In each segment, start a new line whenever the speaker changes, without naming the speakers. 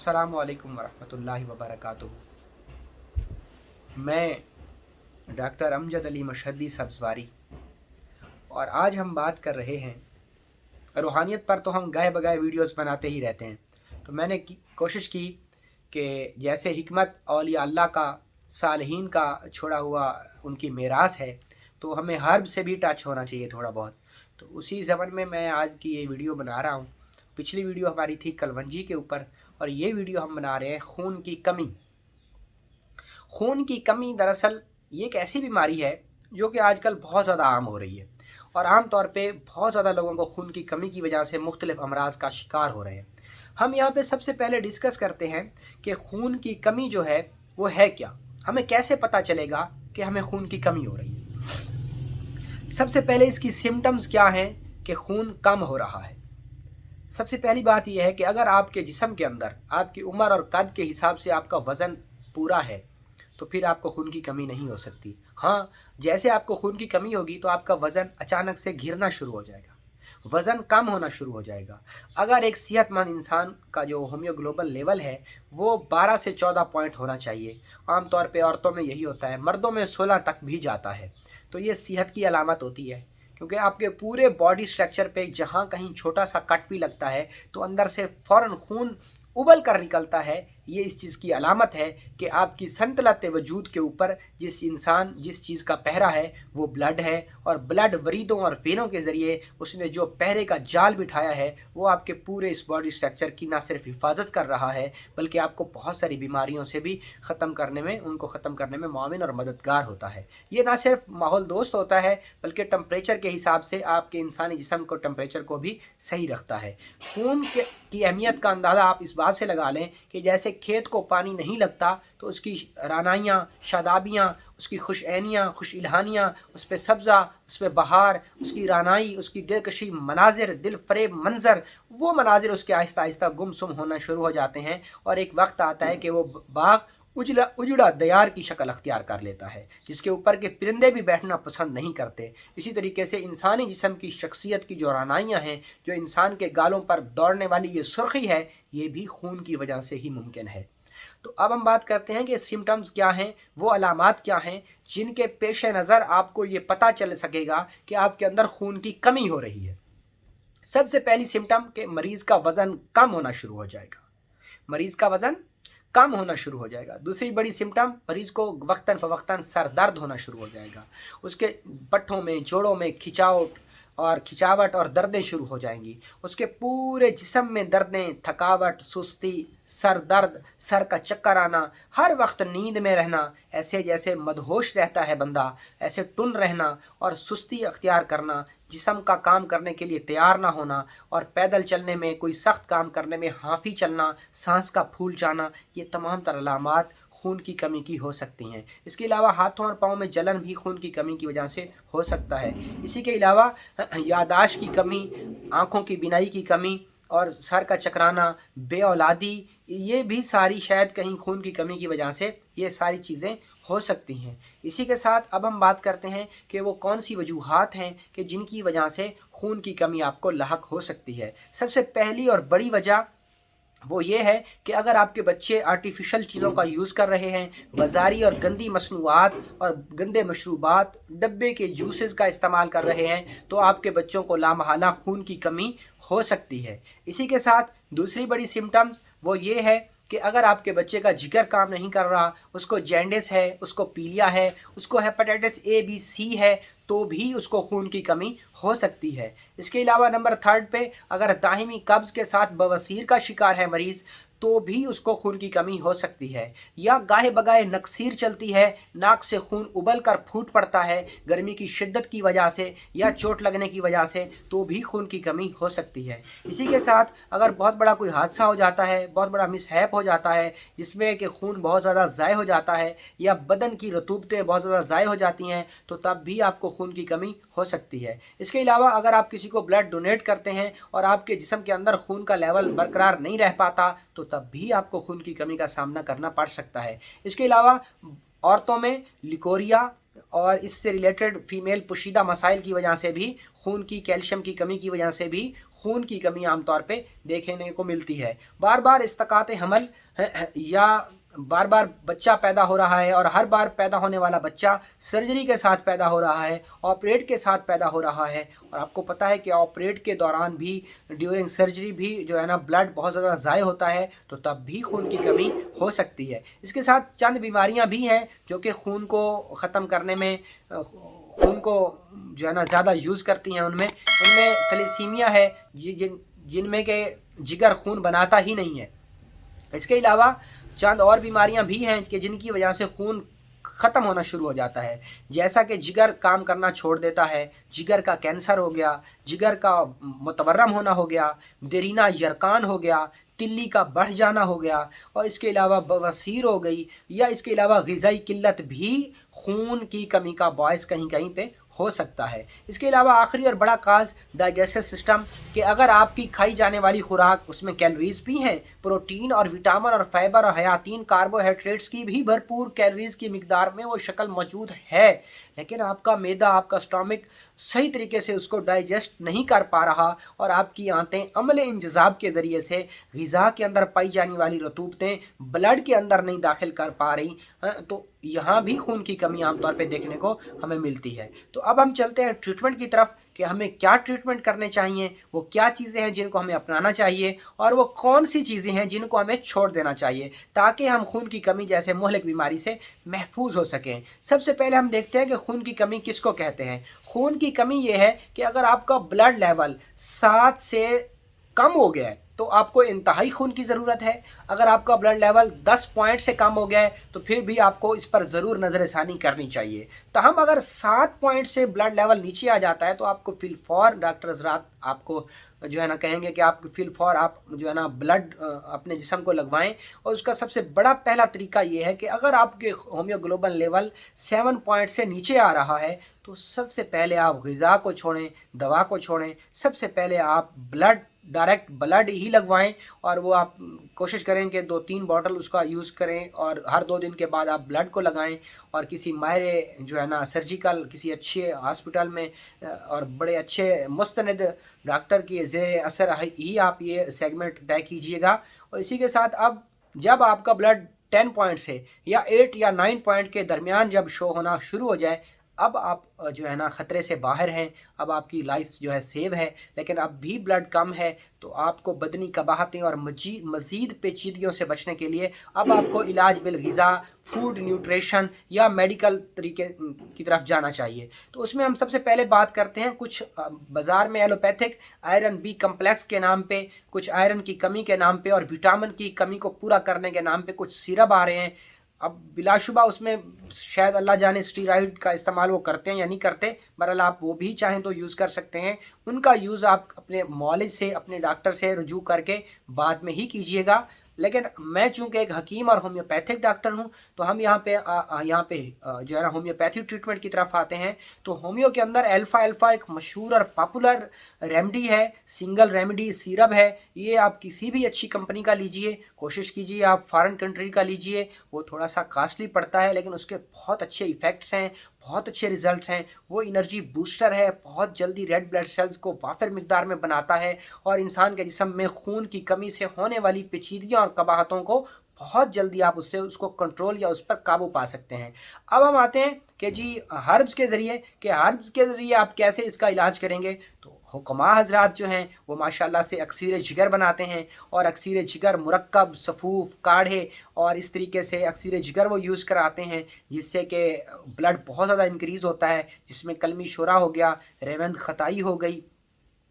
अस्सलामु अलैकुम वरहमतुल्लाहि वबरकातुहू। मैं डॉक्टर अमजद अली मशहदी सब्ज़वारी और आज हम बात कर रहे हैं रूहानियत पर। तो हम गाए बगाए वीडियोस बनाते ही रहते हैं, तो मैंने कोशिश की कि जैसे हिकमत औलिया अल्लाह का, सालिहीन का छोड़ा हुआ उनकी मीरास है, तो हमें हर्ब से भी टच होना चाहिए थोड़ा बहुत। तो उसी ज़मन में मैं आज की ये वीडियो बना रहा हूँ। पिछली वीडियो हमारी थी कलवंजी के ऊपर और ये वीडियो हम बना रहे हैं खून की कमी। खून की कमी दरअसल ये एक ऐसी बीमारी है जो कि आजकल बहुत ज़्यादा आम हो रही है और आम तौर पे बहुत ज़्यादा लोगों को खून की कमी की वजह से मुख्तलिफ अमराज का शिकार हो रहे हैं। हम यहाँ पे सबसे पहले डिस्कस करते हैं कि खून की कमी जो है वो है क्या, हमें कैसे पता चलेगा कि हमें खून की कमी हो रही है। सबसे पहले इसकी सिम्टम्स क्या हैं कि खून कम हो रहा है। सबसे पहली बात यह है कि अगर आपके जिस्म के अंदर आपकी उम्र और कद के हिसाब से आपका वज़न पूरा है तो फिर आपको खून की कमी नहीं हो सकती। हाँ, जैसे आपको खून की कमी होगी तो आपका वज़न अचानक से गिरना शुरू हो जाएगा, वज़न कम होना शुरू हो जाएगा। अगर एक सेहतमंद इंसान का जो होम्योग्लोबिन लेवल है वो 12 से 14 पॉइंट होना चाहिए। आमतौर पे औरतों में यही होता है, मर्दों में 16 तक भी जाता है। तो ये सेहत की अलामत होती है, क्योंकि आपके पूरे बॉडी स्ट्रक्चर पे जहाँ कहीं छोटा सा कट भी लगता है तो अंदर से फ़ौरन खून उबल कर निकलता है। ये इस चीज़ की अलामत है कि आपकी संतलत वजूद के ऊपर जिस चीज़ का पहरा है वो ब्लड है, और ब्लड वरीदों और वेनों के ज़रिए उसने जो पहरे का जाल बिठाया है वो आपके पूरे इस बॉडी स्ट्रक्चर की ना सिर्फ हिफाजत कर रहा है बल्कि आपको बहुत सारी बीमारियों से भी ख़त्म करने में मुआविन और मददगार होता है। ये ना सिर्फ माहौल दोस्त होता है बल्कि टेम्परेचर के हिसाब से आपके इंसानी जिस्म को टेम्परेचर को भी सही रखता है। खून की अहमियत का अंदाज़ा आप इस बात से लगा लें कि जैसे खेत को पानी नहीं लगता तो उसकी रानाइयाँ, शादाबियाँ, उसकी खुशैनियाँ, खुश इल्हानियाँ, उस पर सब्ज़ा, उस पर बहार, उसकी रानाई, उसकी दिलकशी मनाजिर, दिल फरेब मंज़र, वो मनाजिर उसके आहिस्ता आहिस्ता गुमसुम होना शुरू हो जाते हैं और एक वक्त आता है कि वो बाग उजड़ा दयार की शक्ल अख्तियार कर लेता है, जिसके ऊपर के परिंदे भी बैठना पसंद नहीं करते। इसी तरीके से इंसानी जिस्म की शख्सियत की जो रानाइयाँ हैं, जो इंसान के गालों पर दौड़ने वाली ये सुर्खी है, ये भी खून की वजह से ही मुमकिन है। तो अब हम बात करते हैं कि सिम्टम्स क्या हैं, वो अलामात क्या हैं जिनके पेश नज़र आपको ये पता चल सकेगा कि आपके अंदर खून की कमी हो रही है। सबसे पहली सिम्टम कि मरीज़ का वज़न कम होना शुरू हो जाएगा, मरीज़ का वज़न कम होना शुरू हो जाएगा। दूसरी बड़ी सिम्टम, मरीज़ को वक्तन फ़वक्तन सर दर्द होना शुरू हो जाएगा, उसके पट्ठों में, जोड़ों में खिंचावट और दर्दें शुरू हो जाएंगी। उसके पूरे जिस्म में दर्दें, थकावट, सुस्ती, सर दर्द, सर का चक्कर आना, हर वक्त नींद में रहना, ऐसे जैसे मदहोश रहता है बंदा, ऐसे टुन रहना और सुस्ती अख्तियार करना, जिस्म का काम करने के लिए तैयार ना होना और पैदल चलने में, कोई सख्त काम करने में हाफी चलना, सांस का फूल जाना, ये तमाम तर अलामात खून की कमी की हो सकती हैं। इसके अलावा हाथों और पाँव में जलन भी खून की कमी की वजह से हो सकता है। इसी के अलावा यादाश्त की कमी, आँखों की बिनाई की कमी और सर का चकराना, बेऔलादी, ये भी सारी शायद कहीं खून की कमी की वजह से ये सारी चीज़ें हो सकती हैं। इसी के साथ अब हम बात करते हैं कि वो कौन सी वजूहात हैं कि जिनकी वजह से खून की कमी आपको लाहक हो सकती है। सबसे पहली और बड़ी वजह वो ये है कि अगर आपके बच्चे आर्टिफिशियल चीज़ों का यूज़ कर रहे हैं, बाज़ारी और गंदी मसनूआत और गंदे मशरूबात, डब्बे के जूसेस का इस्तेमाल कर रहे हैं, तो आपके बच्चों को लामहला खून की कमी हो सकती है। इसी के साथ दूसरी बड़ी सिम्टम्स वो ये है कि अगर आपके बच्चे का जिगर काम नहीं कर रहा, उसको जैंडिस है, उसको पीलिया है, उसको हेपेटाइटिस ए बी सी है, तो भी उसको खून की कमी हो सकती है। इसके अलावा नंबर 3 पे अगर दाहिमी कब्ज़ के साथ बवासीर का शिकार है मरीज़, तो भी उसको खून की कमी हो सकती है। या गाहे बगाए नक्सीर चलती है, नाक से खून उबल कर फूट पड़ता है गर्मी की शिद्दत की वजह से या चोट लगने की वजह से, तो भी खून की कमी हो सकती है। इसी के साथ अगर बहुत बड़ा कोई हादसा हो जाता है, बहुत बड़ा मिसहैप हो जाता है जिसमें कि खून बहुत ज़्यादा ज़ाय हो जाता है या बदन की रतूबतें बहुत ज़्यादा ज़ाय हो जाती हैं, तो तब भी आपको खून की कमी हो सकती है। इसके अलावा अगर आप किसी को ब्लड डोनेट करते हैं और आपके जिस्म के अंदर खून का लेवल बरकरार नहीं रह पाता, तो तब भी आपको खून की कमी का सामना करना पड़ सकता है। इसके अलावा औरतों में लिकोरिया और इससे रिलेटेड फीमेल पोशीदा मसाइल की वजह से भी, खून की कैल्शियम की कमी की वजह से भी خون کی کمی عام طور پہ دیکھنے کو ملتی ہے۔ بار بار استقاط حمل یا بار بار بچہ پیدا ہو رہا ہے، اور ہر بار پیدا ہونے والا بچہ سرجری کے ساتھ پیدا ہو رہا ہے، آپریٹ کے ساتھ پیدا ہو رہا ہے، اور آپ کو پتہ ہے کہ آپریٹ کے دوران بھی، ڈیورنگ سرجری بھی جو ہے نا بلڈ بہت زیادہ ضائع ہوتا ہے، تو تب بھی خون کی کمی ہو سکتی ہے۔ اس کے ساتھ چند بیماریاں بھی ہیں جو کہ خون کو ختم کرنے میں، خون کو جو ہے نا زیادہ یوز کرتی ہیں۔ ان میں تھیلیسیمیا ہے، جن میں کہ جگر خون بناتا ہی نہیں ہے۔ اس کے علاوہ چند اور بیماریاں بھی ہیں کہ جن کی وجہ سے خون ختم ہونا شروع ہو جاتا ہے، جیسا کہ جگر کام کرنا چھوڑ دیتا ہے، جگر کا کینسر ہو گیا، جگر کا متورم ہونا ہو گیا، دیرینہ یرقان ہو گیا، تلی کا بڑھ جانا ہو گیا، اور اس کے علاوہ بواسیر ہو گئی، یا اس کے علاوہ غذائی قلت بھی خون کی کمی کا باعث کہیں کہیں پہ ہو سکتا ہے۔ اس کے علاوہ آخری اور بڑا کاز ڈائجسٹو سسٹم، کہ اگر آپ کی کھائی جانے والی خوراک اس میں کیلوریز بھی ہیں، پروٹین اور وٹامن اور فائبر اور حیاتین کاربوہائیڈریٹس کی بھی بھرپور کیلوریز کی مقدار میں وہ شکل موجود ہے، لیکن آپ کا معدہ، آپ کا اسٹامک صحیح طریقے سے اس کو ڈائجسٹ نہیں کر پا رہا، اور آپ کی آنتیں عمل انجذاب کے ذریعے سے غذا کے اندر پائی جانے والی رطوبتیں بلڈ کے اندر نہیں داخل کر پا رہی، تو یہاں بھی خون کی کمی عام طور پہ دیکھنے کو ہمیں ملتی ہے۔ تو اب ہم چلتے ہیں ٹریٹمنٹ کی طرف کہ ہمیں کیا ٹریٹمنٹ کرنے چاہیے، وہ کیا چیزیں ہیں جن کو ہمیں اپنانا چاہیے، اور وہ کون سی چیزیں ہیں جن کو ہمیں چھوڑ دینا چاہیے، تاکہ ہم خون کی کمی جیسے مہلک بیماری سے محفوظ ہو سکیں۔ سب سے پہلے ہم دیکھتے ہیں کہ خون کی کمی کس کو کہتے ہیں۔ خون کی کمی یہ ہے کہ اگر آپ کا بلڈ لیول 7 سے کم ہو گیا ہے تو آپ کو انتہائی خون کی ضرورت ہے۔ اگر آپ کا بلڈ لیول 10 پوائنٹ سے کم ہو گیا ہے تو پھر بھی آپ کو اس پر ضرور نظر ثانی کرنی چاہیے۔ تاہم اگر 7 پوائنٹ سے بلڈ لیول نیچے آ جاتا ہے تو آپ کو فی الفور ڈاکٹر حضرات آپ کو جو ہے نا کہیں گے کہ آپ فی الفور آپ جو ہے نا بلڈ اپنے جسم کو لگوائیں، اور اس کا سب سے بڑا پہلا طریقہ یہ ہے کہ اگر آپ کے ہومیوگلوبن لیول 7 پوائنٹ سے نیچے آ رہا ہے تو سب سے پہلے آپ غذا کو چھوڑیں، دوا کو چھوڑیں، سب سے پہلے آپ ڈائریکٹ بلڈ ہی لگوائیں، اور وہ آپ کوشش کریں کہ 2-3 بوٹل اس کا یوز کریں، اور ہر 2 دن کے بعد آپ بلڈ کو لگائیں، اور کسی ماہر جو ہے نا سرجیکل کسی اچھے ہاسپٹل میں اور بڑے اچھے مستند ڈاکٹر کی زیر اثر ہی آپ یہ سیگمنٹ طے کیجیے گا۔ اور اسی کے ساتھ اب جب آپ کا بلڈ 10 پوائنٹ سے یا 8 یا 9 پوائنٹ کے درمیان جب شو ہونا شروع ہو جائے، اب آپ جو ہے نا خطرے سے باہر ہیں، اب آپ کی لائف جو ہے سیو ہے، لیکن اب بھی بلڈ کم ہے، تو آپ کو بدنی قباحتیں اور مزید پیچیدگیوں سے بچنے کے لیے اب آپ کو علاج بالغذا، فوڈ نیوٹریشن یا میڈیکل طریقے کی طرف جانا چاہیے۔ تو اس میں ہم سب سے پہلے بات کرتے ہیں کچھ بازار میں ایلوپیتھک آئرن بی کمپلیکس کے نام پہ، کچھ آئرن کی کمی کے نام پہ اور وٹامن کی کمی کو پورا کرنے کے نام پہ کچھ سیرپ آ رہے ہیں۔ اب بلا شبہ اس میں شاید اللہ جانے اسٹیرائڈ کا استعمال وہ کرتے ہیں یا نہیں کرتے، بہرحال آپ وہ بھی چاہیں تو یوز کر سکتے ہیں۔ ان کا یوز آپ اپنے معالج سے، اپنے ڈاکٹر سے رجوع کر کے بعد میں ہی کیجیے گا۔ لیکن میں چونکہ ایک حکیم اور ہومیوپیتھک ڈاکٹر ہوں، تو ہم یہاں پہ جو ہے نا ہومیوپیتھی ٹریٹمنٹ کی طرف آتے ہیں۔ تو ہومیو کے اندر الفا ایک مشہور اور پاپولر ریمیڈی ہے، سنگل ریمیڈی سیرپ ہے۔ یہ آپ کسی بھی اچھی کمپنی کا لیجئے، کوشش کیجیے آپ فارن کنٹری کا لیجئے، وہ تھوڑا سا کاسٹلی پڑتا ہے لیکن اس کے بہت اچھے ایفیکٹس ہیں، بہت اچھے ریزلٹس ہیں۔ وہ انرجی بوسٹر ہے، بہت جلدی ریڈ بلڈ سیلز کو وافر مقدار میں بناتا ہے، اور انسان کے جسم میں خون کی کمی سے ہونے والی پیچیدگیاں اور قباحتوں کو بہت جلدی آپ اس کو کنٹرول یا اس پر قابو پا سکتے ہیں۔ اب ہم آتے ہیں کہ جی ہربس کے ذریعے آپ کیسے اس کا علاج کریں گے۔ تو حکماء حضرات جو ہیں وہ ماشاءاللہ سے اکسیر جگر بناتے ہیں، اور اکسیر جگر مرکب، صفوف، کاڑھے اور اس طریقے سے اکسیر جگر وہ یوز کراتے ہیں، جس سے کہ بلڈ بہت زیادہ انکریز ہوتا ہے، جس میں کلمی شورا ہو گیا، ریوند خطائی ہو گئی،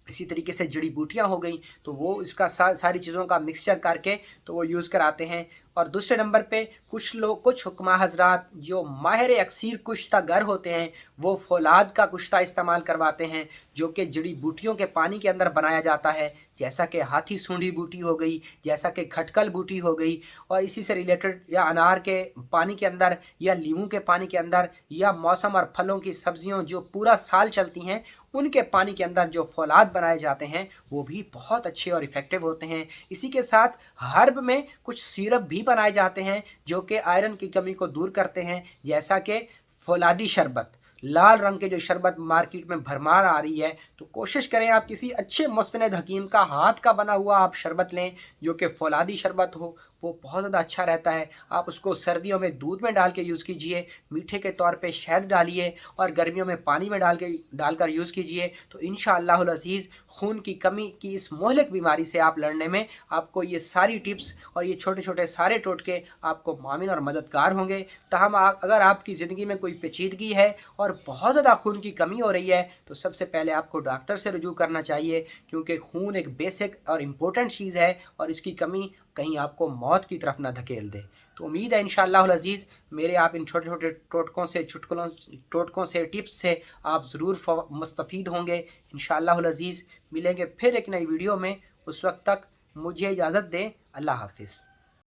اسی طریقے سے جڑی بوٹیاں ہو گئیں، تو وہ اس کا ساری چیزوں کا مکسچر کر کے تو وہ یوز کراتے ہیں۔ اور دوسرے نمبر پہ کچھ حکماء حضرات جو ماہر اکسیر کشتہ گر ہوتے ہیں، وہ فولاد کا کشتہ استعمال کرواتے ہیں، جو کہ جڑی بوٹیوں کے پانی کے اندر بنایا جاتا ہے، جیسا کہ ہاتھی سونڈی بوٹی ہو گئی، جیسا کہ کھٹکل بوٹی ہو گئی، اور اسی سے ریلیٹڈ یا انار کے پانی کے اندر یا لیموں کے پانی کے اندر یا موسم اور پھلوں کی سبزیوں جو پورا سال چلتی ہیں ان کے پانی کے اندر جو فولاد بنائے جاتے ہیں وہ بھی بہت اچھے اور ایفیکٹو ہوتے ہیں۔ اسی کے ساتھ ہرب میں کچھ سیرپ بھی بنائے جاتے ہیں جو کہ آئرن کی کمی کو دور کرتے ہیں، جیسا کہ فولادی شربت۔ लाल रंग के जो शरबत मार्केट में भरमार आ रही है, तो कोशिश करें आप किसी अच्छे मुस्नद हकीम का हाथ का बना हुआ आप शरबत लें, जो कि फौलादी शरबत हो, वो बहुत ज़्यादा अच्छा रहता है। आप उसको सर्दियों में दूध में डाल के यूज़ कीजिए, मीठे के तौर पे शहद डालिए, और गर्मियों में पानी में डालकर यूज़ कीजिए। तो इंशाअल्लाहुल अज़ीज़ खून की कमी की इस मोहलिक बीमारी से आप लड़ने में आपको ये सारी टिप्स और ये छोटे छोटे सारे टोटके आपको मामिन और मददगार होंगे। ताहम अगर आपकी ज़िंदगी में कोई पेचीदगी है और बहुत ज़्यादा खून की कमी हो रही है, तो सबसे पहले आपको डॉक्टर से रुजू करना चाहिए, क्योंकि खून एक बेसिक और इम्पोर्टेंट चीज़ है और इसकी कमी कहीं आपको मौत की तरफ ना धकेल दे। तो उम्मीद है इंशाअल्लाह अज़ीज़ मेरे आप इन छोटे छोटे टोटकों से टिप्स से आप ज़रूर मुस्तफ़ीद होंगे। इंशाअल्लाह अज़ीज़ मिलेंगे फिर एक नई वीडियो में। उस वक्त तक मुझे इजाज़त दें। अल्लाह हाफ़िज़।